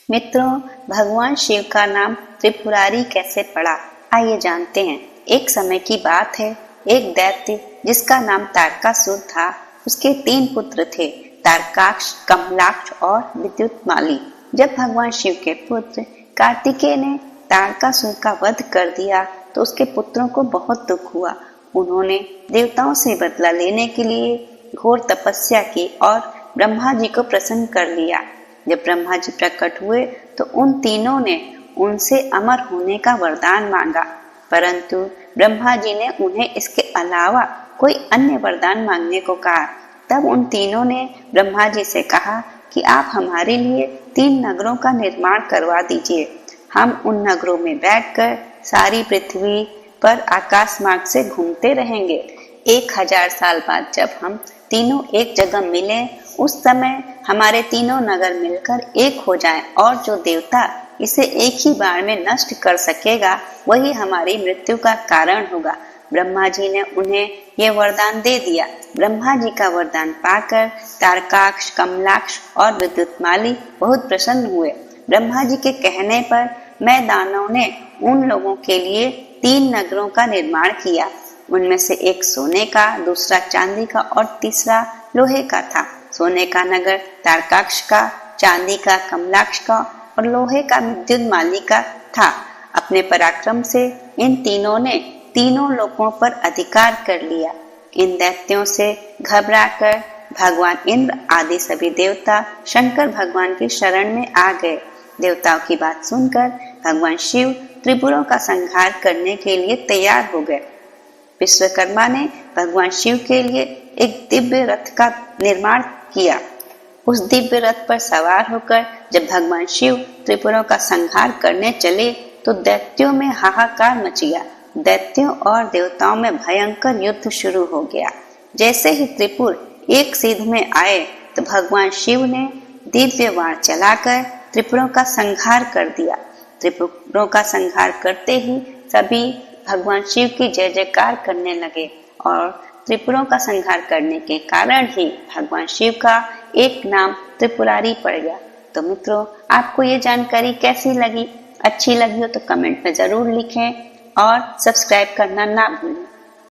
मित्रों, भगवान शिव का नाम त्रिपुरारी कैसे पड़ा, आइए जानते हैं। एक समय की बात है, एक दैत्य जिसका नाम तारकासुर था, उसके 3 पुत्र थे, तारकाक्ष, कमलाक्ष और विद्युतमाली। जब भगवान शिव के पुत्र कार्तिकेय ने तारकासुर का वध कर दिया तो उसके पुत्रों को बहुत दुख हुआ। उन्होंने देवताओं से बदला लेने के लिए घोर तपस्या की और ब्रह्मा जी को प्रसन्न कर लिया। जब ब्रह्मा जी प्रकट हुए तो उन तीनों ने उनसे अमर होने का वरदान मांगा, परंतु ब्रह्मा जी ने उन्हें इसके अलावा कोई अन्य वरदान मांगने को कहा। तब उन तीनों ने ब्रह्मा जी से कहा कि आप हमारे लिए 3 नगरों का निर्माण करवा दीजिए। हम उन नगरों में बैठकर सारी पृथ्वी पर आकाश मार्ग से घूमते रहेंगे। 1000 साल बाद जब हम तीनों एक जगह मिले, उस समय हमारे तीनों नगर मिलकर एक हो जाएं और जो देवता इसे एक ही बार में नष्ट कर सकेगा वही हमारी मृत्यु का कारण होगा। ब्रह्मा जी ने उन्हें यह वरदान दे दिया। ब्रह्मा जी का वरदान पाकर तारकाक्ष, कमलाक्ष और विद्युतमाली बहुत प्रसन्न हुए। ब्रह्मा जी के कहने पर मैदानों ने उन लोगों के लिए 3 नगरों का निर्माण किया। उनमें से एक सोने का, दूसरा चांदी का और तीसरा लोहे का था। सोने का नगर तारकाक्ष का, चांदी का कमलाक्ष का और लोहे का विद्युतमाली का था। अपने पराक्रम से इन तीनों ने तीनों लोकों पर अधिकार कर लिया। इन दैत्यों से घबराकर भगवान इंद्र आदि सभी देवता शंकर भगवान की शरण में आ गए। देवताओं की बात सुनकर भगवान शिव त्रिपुरों का संहार करने के लिए तैयार हो गए। विश्वकर्मा ने भगवान शिव के लिए एक दिव्य रथ का निर्माण किया। उस दिव्य रथ पर सवार होकर जब भगवान शिव त्रिपुरों का संहार करने चले तो दैत्यों में हाहाकार मच गया। दैत्यों और देवताओं में भयंकर युद्ध शुरू हो गया। जैसे ही त्रिपुर एक सिद्ध में आए तो भगवान शिव ने दिव्य बाण चलाकर त्रिपुरों का संहार कर दिया। त्रिपुरों का संहार करते ही सभी भगवान शिव की जय जयकार करने लगे और त्रिपुरों का संहार करने के कारण ही भगवान शिव का एक नाम त्रिपुरारी पड़ गया। तो मित्रों, आपको ये जानकारी कैसी लगी? अच्छी लगी हो तो कमेंट में जरूर लिखें और सब्सक्राइब करना ना भूलें।